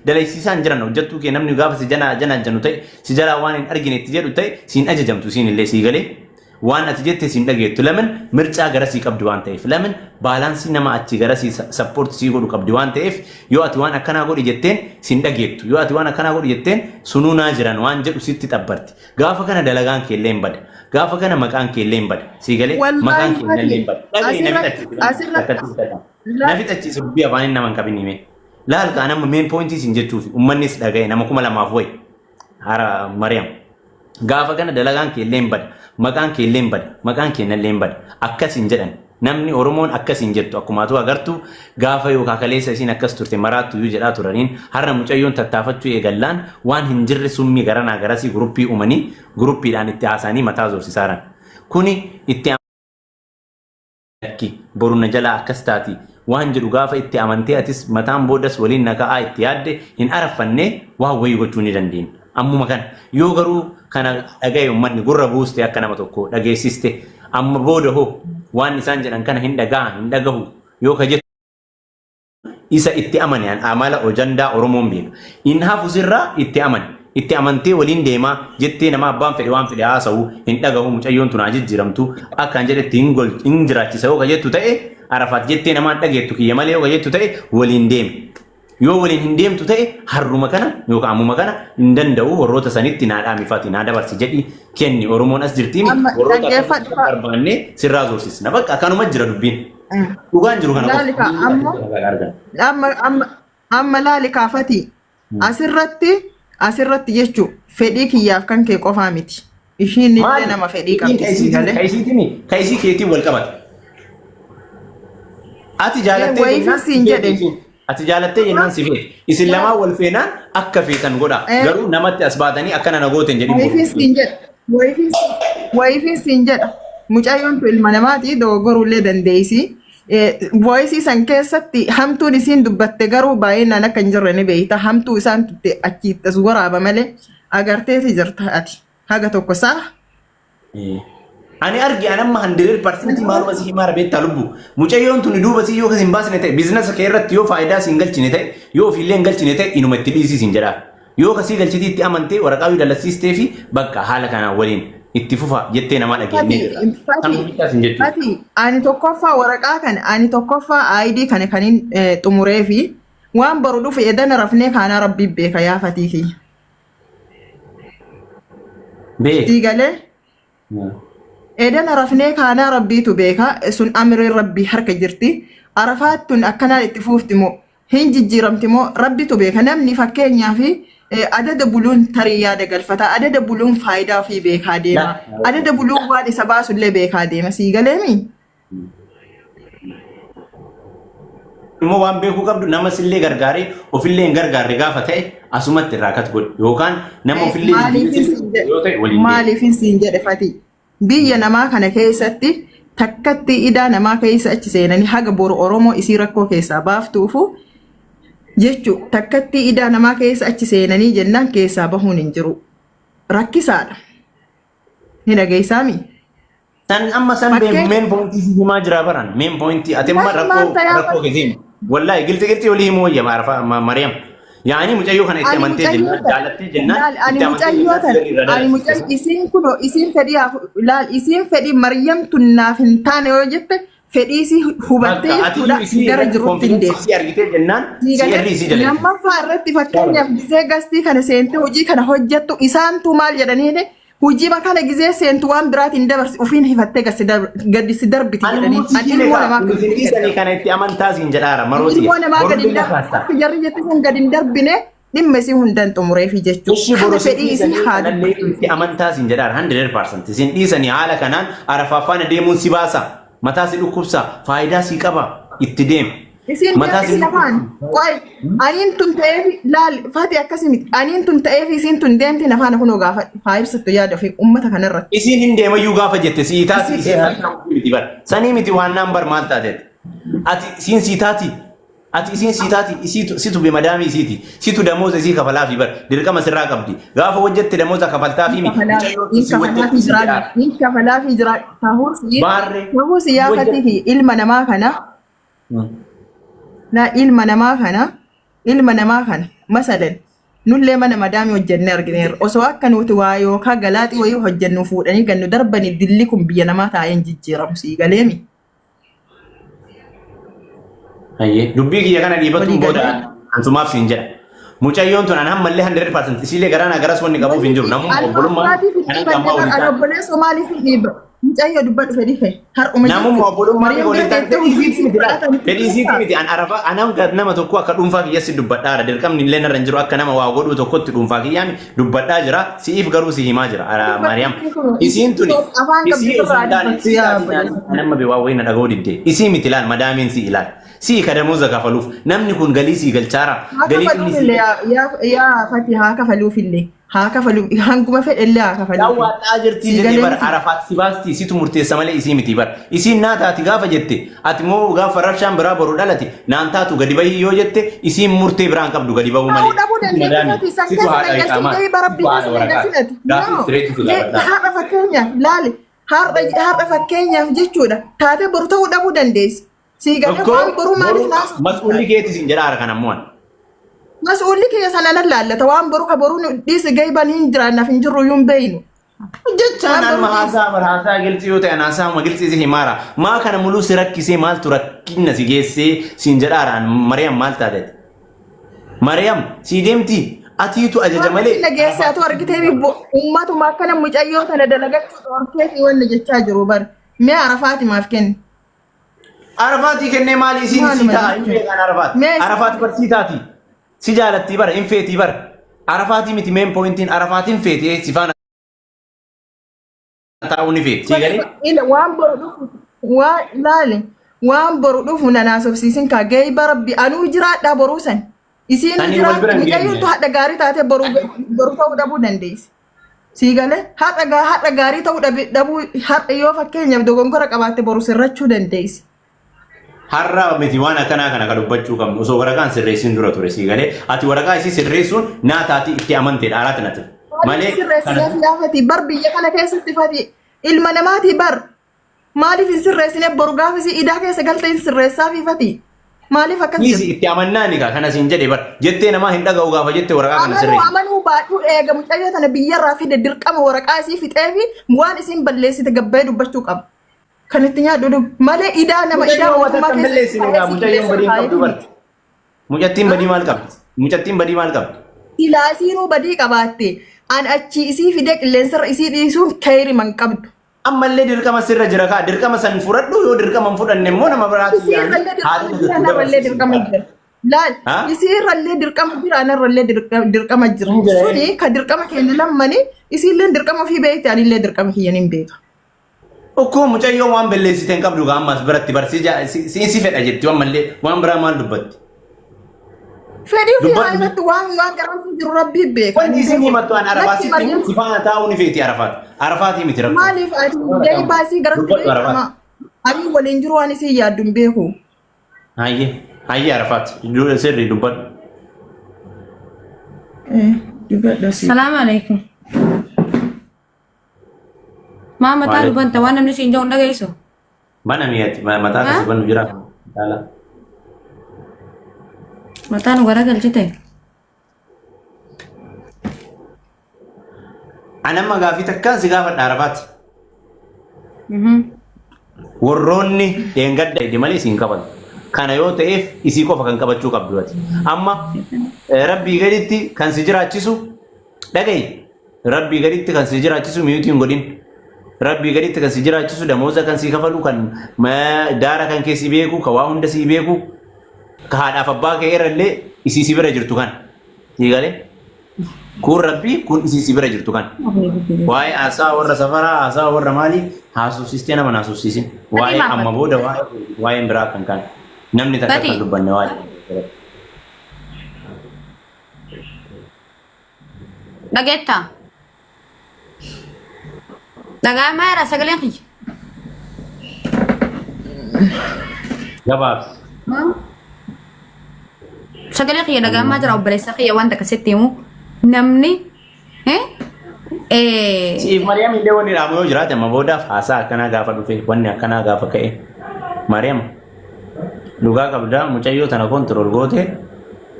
Dalaysiisaan jiran hojjettuu kee namni gaafa si janaan jannu ta'e si jalaa waan hin argine itti jedhu ta'e siin ajajamtu siin illee sii galee waan ati jette siin dhageettu lamin mircaa gara sii qabdi waan ta'eef lamin baalaansii nama achi gara sii sappoorti sii godhu qabdi waan ta'eef yoo ati waan akkanaa godhi jetteen siin dhageettu yoo ati waan akkanaa godhi jetteen sunuunaa jiran waan jedhu sitti xabbarti gaafa kana dalagaan kee illee hin bada gaafa kana maqaan kee illee hin bada sii galee maqaan kee illee hin bada dhagee nafi tachiisu dubbii afaan nama hin qabin himee laal ka nama main point isin jechuuf ummannis dhagaye nama 2000 way hara Maryam gaafa kana dalagaan kee illee hin bada maqaan kee illee hin bada maqaan kee illee hin bada akkasin jedhan namni Oromoon akkasin jettu akkumaatu agartu gaafa yookaan kaleessa isin akkas turte maraattu yu jedhaa turaniin har'a mucayyoon tattaafachuu eegallaan waan hin jirre summii garanaa garasii gruppii uumanii gruppiidhaan itti haasanii mataa zorsisaaran kuni itti boruna jala akkas taati waan jedhu gaafa itti amantee atis mataan boodas waliin nagaa itti yaadde hin arafanne waan wayii gochuu ni dandeenya ammuma kana yoo garuu kana dhagaye ummanni gurra buuste akka nama tokko dhageessiste amma booda hoo waan isaan jedhan kana hin dhagahu yoo ka jettu isa itti amane amala ojandaa Oromoon beeka in hafu sirraa itti amantee waliin deemaa jettee nama abbaan fedhe waan fedhe haasa'u hin dhagahu mucayyoon tun jijjiiramtu akkaan jedhetti hin jiraachisa yoo ka jettu ta'e Arafat jettee namaan dhageettu kiyya malee yoo jettu ta'e waliin deemi. Yoo waliin hin deemtu ta'e harruma kana yookaan ammuma kana hin danda'u warroota sanitti naadhaa mifati naada barsi jedhi kenni Oromoon as jirtiin warroota barbaannee sirraa zorsisna bakka kanuma jira dubbiin. Dhugaan jiru kana amma laali kaafati asirratti jechuun fedhii kiyyaaf kan kee qofaa miti. Ishiin illee nama fedhii qabdi galee. Kaisii keetiin wal qabata. Ati jaalattee jennaan si feete. Isin lamaan wal feenaan akka feetan godha. Garuu namatti as baatanii akkana na gooten jedhi. Wayifiin siin jedha. Mucayyoon tu ilma namaati dogoggorullee dandeessi. Voice san keessatti hamtuun isiin dubbatte garuu baay'inaan akka hin jirre ni beekta. Hamtuu isaan tutte achiittas waraaba malee agarteeti jirta ati. Haga tokko saa. Ani argi anamma 100% maaluma si himara beektaa lubbu mucayyoon tun duuba si yoo kasin baasne ta'e biizinasa kee irratti yoo faayidaa siin galchine ta'e yoo ofiillee hin galchine ta'e inuma itti dhiisii siin jedha yoo kasii galchiti itti amantee waraqaa yu dalasiistee fi bakka haala kanaan waliin itti fufa jettee namaa dhageenye ati ani tokkoffaa waraqaa kana ani tokkoffaa ID kana kaniin xumuree fi waan baru dhufu edan rafnee kaana rabbii beeka yaafatii fi digalee Edan rafnee kaana rabbiitu beeka sun amri rabbii harka jirti arafaatun akkanaan itti fuufti moo hin jijjiiramti moo rabbitu beeka namni fakkeenyaa fi adada buluun tarii yaada galfata adada buluun faayidaa fi beekaa deema adada buluun waan isa baasullee beekaa deema sii galeemi immoo waan beekuu qabdu nama sillee gargaaree ofillee hin gargaarre gaafa ta'e asumatti irraa kat godhu yookaan nama ofillee maaliifin siin jedhe fati biyya namaa kana keessatti takkatti idaa namaa keessa achi seenanii haga boru Oromoo isii rakkoo keessaa baaftuufu jechu takkatti idaa namaa keessa achi seenanii jennaan keessaa bahuun hin jiru rakkisaadha ni dhageessaami san amma san main point himaa jira baran main point atemma rakkoo keziin wallahi gilti walii himoo wayya Maryam yaani mucayyoo kana itti amantee jennaan jaalattee jennaan ani mucayyoo isiin kuno isiin fedhii laal isiin fedhii Maryam tunnaaf hin taane yoo jette fedhii si hubattee gara jirutti hin deemti. Si argitee jennaan si irrii si jalee. Lammaffaa irratti fakkeenyaaf gisee gastii kana seente hojii kana hojjettu isaantu maal jedhanii hojii kana gisee seentu waan biraatiin dabarsi ofiin hifattee gadi si darbiti jedhanii. Adiinmoo namaa kan kana itti amantaa siin jedhaara marooti. Adiin moo namaa gadi hin darbine jarri jetti sun gadi hin darbine dhimma isii hundan xumureefi jechuudha. Kana fedhii isii haala. Itti amantaa siin jedhaara 100% isin dhiisanii haala kanaan arafaafaan deemuun si baasa. Mataa si dhukkubsa faayidaa si qaba itti deem. Isin deemsi lafaan qoy aniin tun ta'eef laal faati akkasimiti aniin tun ta'eef isin tun deemti nafaan kunoo gaafa faayibsattu yaada fi ummata kanarratti. Isin hin deemayyuu gaafa jette siitaati isin miti bar sanii miti waan naan bar maal taate ati isin siitaati ati isin siitaati situ be madaami isiiti situ damooza isii kafalaa fi bar dirqama sirraa qabdi gaafa hojjette damooza kafaltaa fi miti in kafalaa fi jira tahus yaafati fi ilma namaa kana na ilma namaa kana ilma namaa kana masalan nullee mana madaamii hojjennee argineerra osoo akka nuti waa yookaan galaaxii wayii hojjennu fuudhanii gannu darbanii dilli kun biyya namaa taa'een jijjiiramu sii galeemi. Dubbii kiyya kana dhiibatu booda ansumaaf siin jedha. Mucayyoon tun an hammallee 100% isiilee garaana garas wanni qabuuf hin jiru. Namni obbolummaa kana gammaa waliin ta'a. Obboleessa maaliif hin dhiibba? Mucayyoo dubbadhu fedhi fee har'uma namummaa obbolummaa fi waliin ta'a. Fedhii isiitti miti an arafa anam nama tokko akka dhuunfaa kiyyatti dubbadhaara. Dirqamni illee narra hin jiru akka nama waa godhuu tokkotti dhuunfaa kiyyaan dubbadhaa jira. Si'iif garuu si himaa jira. Maariyaam isiin tuni isii nama beewaa wayii na dhaga'uu diddee isii miti ilaal madaamiin si ilaal. Si kadamuuza kafaluuf namni kun galii si galchaara galii inni si yaa fati haa kafaluuf illee haa kafaluuf hanguma fedhe illee haa kafaluuf daawwataa jirti jedhee bara arafaat si baasti situ murteessa malee isii miti bara isiin naa taati gaafa jette ati moo gaafa rabshaan biraa boru dhalate naan taatu gadi bahii yoo jette isiin murtee biraan qabdu gadi bahuu malee situ haadha iqaamaa har'a fakkeenyaaf laali har'a fakkeenyaaf jechuudha taatee boru ta'uu dhabuu dandeessi. Sigalee waan boruu maaliif naasa? Mas'uulli keetis hin jedhaara kana ammoo. Mas'uulli kiyya sana laallata waan boruu ka boruu dhiisi gayban hin jiraannaaf hin jirru yuun beeynu. Jechaan alma haasaa gilxii yoo ta'e haasaa ma gilxii si himaara. Maa kana muluu si rakkisee maaltu rakkina si geessee siin jedhaaraan Mariyaam maal taateeti? Mariyaam si deemti atiitu ajaja malee. Waan geessee atu argitee uummatuma akkana mucayyoo sana dalagachuu dhorkeetii wanna jechaa jiru bari. Mee arafaati maaf kenni? Arafaati kennee maali isiin si ta'a hin beekan arafaati. Arafaati barsiitaati. Si jaalatti bara hin feetii bara. Arafaati miti meen poointiin arafaatiin feetee si faana taa'uu ni feeti. Sigalee. Waan boru dhufu waan laale waan boru dhufu na naasofsiisin kaa gahee bara anuu jiraadhaa boruu san. Isiin jiraadhaa mucayyootu haadha gaarii taatee boru ta'uu dhabuu dandeessi. Sigalee haadha gaarii ta'uu dhabuu haadha yoo fakkeenyaaf dogongora qabaatte boru sirrachuu dandeessi. Har'a miti waan akkanaa kana ka dubbachuu qabnu osoo waraqaan sirreessin dura ture sigalee ati waraqaa isii sirreessuun naa taati itti amanteedha alaatti natti. Malee sirreessineef yaafati bar biyya kana keessatti fati ilma namaati bar maaliif hin sirreessineef boru gaafisi idaa keessa galtee hin sirreessaaf ifati maaliif akkas jedhu. Itti amannaani ka kana siin jedhe bar jettee namaa hin dhaga'u gaafa jettee waraqaa kana sirreessi. Amanuu baadhuu eega mucayyoo tana biyyarraa fide dirqama waraqaa isii fixee fi waan isiin balleessite gabbee dubbachuu qaba. Kan itti nyaadhu malee idaa nama idaa mootummaa keessatti mucattiin badii maal qabdi? Mucattiin badii maal qabdi? Silaasiinuu badii qabaatte an achi isii fide qilleensarra isii dhiisuun kayri man qabdu. Ammallee dirqama sirra jira kaa dirqama san fudhadhu yoo dirqama hin fudhanne immoo nama biraatti yaani dirqama jira. Laal isiirrallee dirqama jira anarrallee dirqama jira. Suni ka dirqama keenya lammanii isiillee dirqama ofii beekti anillee dirqama kiyyan hin beeka. Okkoo mucayyoo waan balleessite hin qabdu ammas biratti barsiisa si fedha jetti waan mallee waan biraa maal dubbatti. Fedhii fi haadhatti waan garaafii jiru rabbii beeka. Wanti isin himattu an arafaasitti si faana taa'uu ni feeti arafaati. Arafaatii miti rakko. Maaliif ati gahee baasii garatti beekama ani waliin jiru waan isin yaaddu hin beeku. Hayyee arafaati sirrii dubbadhu. Salaamu alaikum. Maa mataa dubbanta waan namni siin jedhu dhageessu. Mana mi'aati mataa kasi banu jira. Mataa nu garagalchite. Anamma gaafii takkaan si gaafadha arafaati. Warroonni dheengadda hidhi malee siin qaban. Kana yoo ta'eef isii qofa kan qabachuu qabdu ati. Amma rabbii gaditti kan si jiraachisu dhaga'i. Rabbii gaditti kan si jiraachisu miyuutiin godhin. Rabbii gaditti kan si jiraachisu damooza kan si kafalu kan daara kan kee si beeku ka waa hunda si beeku ka haadhaaf abbaa kee irrallee isii si bira jirtu kan. Sigalee kun rabbii kun isii si bira jirtu kan. Waa'ee haasaa warra safaraa haasaa warra maalii haasofsiistee nama haasofsiisin. Waa'ee amma booda waa'een biraa kan kan namni takka kan dubbanne waa'ee. Dhageettaa? Dhagaa maara sagaleen kiyya. Gabaaf. Sagalee kiyya dhagaa maa jira obboleessa kiyya wanta akkasitti himu namni Siif Mariyaam illee wanni dhaamu yoo jiraate amma boodaaf haasaa akkanaa gaafa dhufe wanni akkanaa gaafa ka'e Mariyaam dhugaa qabdaa mucayyoo tana kontirool goote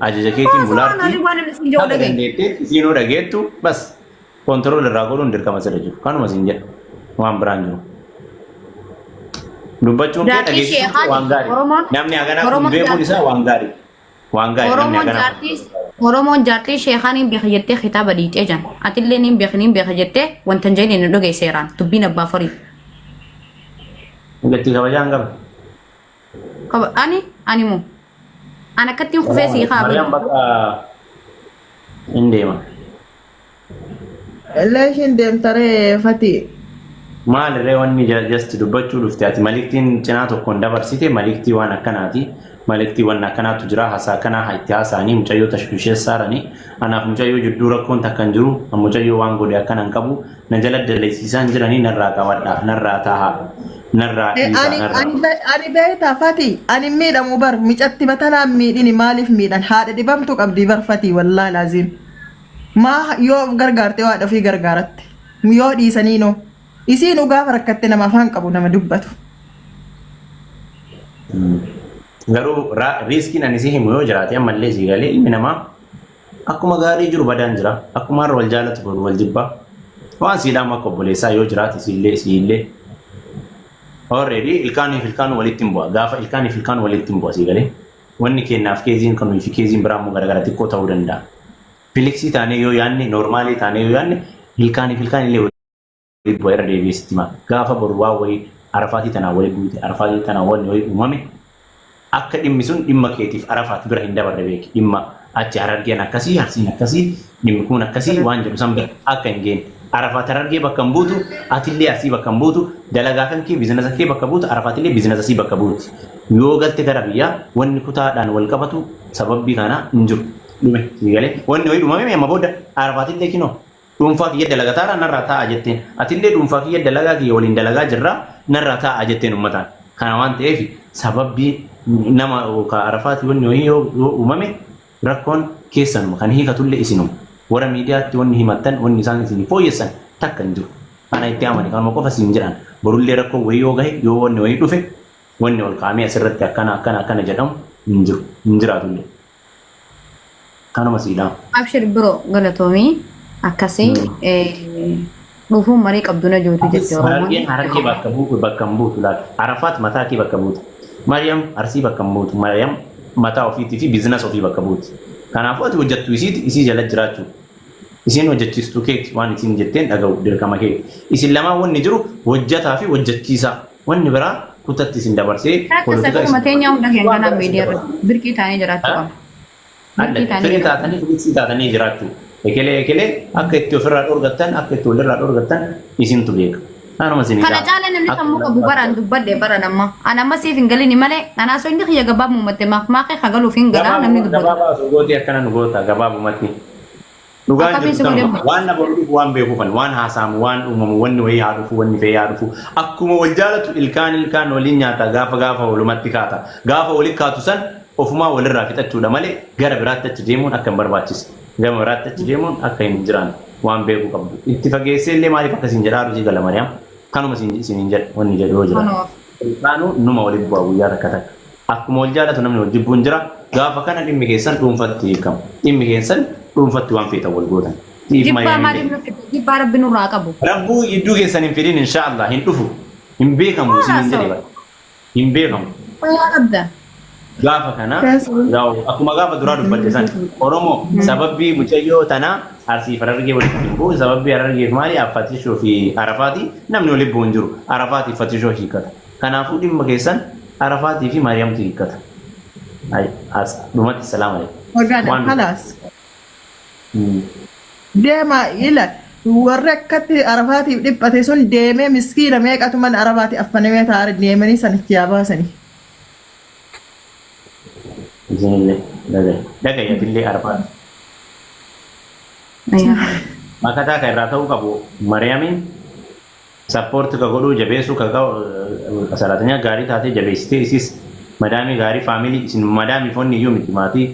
ajaja keetiin Waa bulaarti. subhaanallah waan inni siin jedhu Haga dhagaye. dandeetteetti isiinuu dhageettu bas kontirool irraa godhuun dirqama sirra jiru. Kanuma siin jedha waan biraan jiru. Dubbachuun kee Jaatii dhageessisuun sheekaa waan gaarii. Oromoon- Namni haganaa kun Oromoon beekuun jaatii- isaa waan gaarii. Waan gaarii namni Oromoon haganaa. Oromoon jaartii sheekaan hin beeka jettee kitaaba dhiitee jan. Atillee hin beeka jettee wanta hin jedhine dhugee seeraan dubbiin abbaa forii. Gatti kabajaan qaba. Ani moo an akkattiin kufee sii Maryam kaaba. bakka hin deema. Illee ishiin deemtaree fati. Maalirree wanni just dubbachuu dhufte ati maliktiin cinaa tokkoon dabarsite maliktii waan akkanaati. Maliktii waan akkanaatu jira hasaa kanaa itti haasa'anii mucayyoo tashbisheessaaranii anaaf mucayyoo jidduu rakkoon takka hin jiru mucayyoo waan godhe akkana hin qabu na jala dalleessiisaan jiranii narraa qabadhaa narraa taahaa narraa dhiisaa narraa. Ani beektaa fati ani miidhamu bar micatti batanaan miidhini maaliif miidhan haadha dhibamtu qabdi bar fati wallaa laaziim. Maa yoo gargaarte waa dhufii gargaaratte yoo dhiisanii noo isiin gaafa rakkatte nama afaan qabu nama dubbatu. Garuu riiskiin ani si himu yoo jiraate ammallee si galee ilmi namaa akkuma gaarii jiru badaan jira akkuma har'a wal jaalatu wal jibbaa waan siidhaan akka obboleessaa yoo jiraate siillee already ilkaaniif ilkaan walitti hin bu'a gaafa ilkaaniif ilkaan walitti hin bu'a si galee wanni kennaaf keeziin kanuu fi keeziin biraa immoo garagara xiqqoo ta'uu danda'a. Filiksii taanee yoo yaanne noormaalii taanee yoo yaanne ilkaaniif ilkaan illee walitti bu'a irra deebi'eessitti maa gaafa boru waa wayii arafaatii tanaa walitti buute arafaatii tanaa wayii uumame akka dhimmi sun dhimma keetiif arafaat bira hin dabarre beeki dhimma achi harargeen akkasii harsiin akkasii dhimmi kun akkasii waan jedhu san akka hin geenye arafaat harargee bakka hin buutu atillee arsii bakka hin buutu dalagaa kan kee biizinasa kee bakka buutu arafaatillee biizinasa sii bakka buuti yoo galte gara biyyaa wanni kutaadhaan wal qabatu sababbii kana hin jiru dhume galee wanni wayii dhumame amma booda arafaatillee kinoo dhuunfaa kiyya dalagataara narraa taa'a jetteen atillee dhuunfaa kiyya dalagaa kiyya waliin dalagaa jirraa narraa taa'a jetteen ummataan kana waan ta'eef sababbii nama ka arafaati wanni wayii yoo uumame rakkoon keessanuma kan hiikatullee isinuma warra miidiyaatti wanni himattan wanni isaan isin fooyyessan takka hin jiru kana itti amani kanuma qofa siin jedhan borullee rakkoo wayii yoo gahe yoo wanni wayii dhufe wanni ol kaamee asirratti akkana jedhamu hin jiru hin jiraatullee kanuma siidhaan. Abshir biroo galatoomii akkasii dhufuun marii qabduna jirtu jechuudha. Harargee bakka hin buutu laata. Arafaat mataa kee bakka buutu. Maryam arsii bakka hin buutu. Maryam mataa ofiitii fi biizinasa ofii bakka buuti. Kanaafuu ati hojjettu isii jala jiraachuu. Isiin hojjechiistuu keeti waan isiin jetteen dhaga'u dirqama keeti. Isin lamaan wanni jiru hojjetaa fi hojjechiisaa. Wanni biraa kutatti isin dabarsee. Akka sakuma teenya hunda keenyaa miidiyaa birqii taa'anii jiraachuu qabu. Firii taatanii filiksii taatanii jiraachuu. Ekelee akka itti ofirraa dhorgattan akka itti walirraa dhorgattan isintu beeka. Kanuma isin Kana caalaan namni sammuu qabu baraan dubbadhe bara namma. Ana amma siif hin galini malee anaa soo inni kiyya gabaabumatti maaqee hagaluuf hin galaa namni dubbatu. Gabaabaa gooti akkana nu goota gabaabumatti. Dhugaan jirtu kanuma waan nama dhufu waan beekuufan waan haasaamu waan uumamu wanni wayii haa dhufu wanni fee haa dhufu akkuma wal jaalatu ilkaan waliin nyaata gaafa walumatti kaata gaafa walitti kaatu san ofumaa walirraa fixachuudha malee gara biraatti achi deemuun akka hin barbaachise. Gama biraatti achi deemuun akka hin jiraan waan beekuu qabdu. Itti fageessee illee maaliif akkasiin jedhaa dhufii gala Maryam kanuma isin jedha wanni jedhu yoo jira. Ilkaanuu numa walitti bu'aa guyyaa takka takka. Akkuma wal jaalatu namni wal jibbuun jira gaafa kana dhimmi keessan dhuunfatti hiikamu. Dhimmi keessan dhuunfatti waan feetan wal gootan. Jibbaa maaliif nuti jibbaa rabbi nurraa qabu. Rabbuu iddoo keessan hin fidin inshaallah hin dhufu. Hin beekamu isin jedhe hin beekamu. Fayyaa qabda. Gaafa kana akkuma gaafa duraa dubbadde san Oromoo sababbii mucayyoo tanaa arsii harargee walitti hin bu'u sababbii harargeef maali affatishoo fi arafaati namni walitti bu'u hin jiru arafaatii fatishoo hiikkata. Kanaafuu dhimma keessan arafaatii fi Maryamtu hiikkata. Dhumatti salaam alaikum. Halaas. Deema ila warri akkatti arafaatiif dhiphate sun deemee miskiina meeqatu mana arafaati affanamee taa'aa deemanii sanitti yaa baasanii. Isinillee dhagayatillee arafaati. Makataa kan irraa ta'uu qabu Maryamiin sappoorti ka godhuu jabeessuu ka salaatinyaa gaarii taatee jabeessitee isis madaamii gaarii faamilii isin madaamii foonni iyyuu miti maatii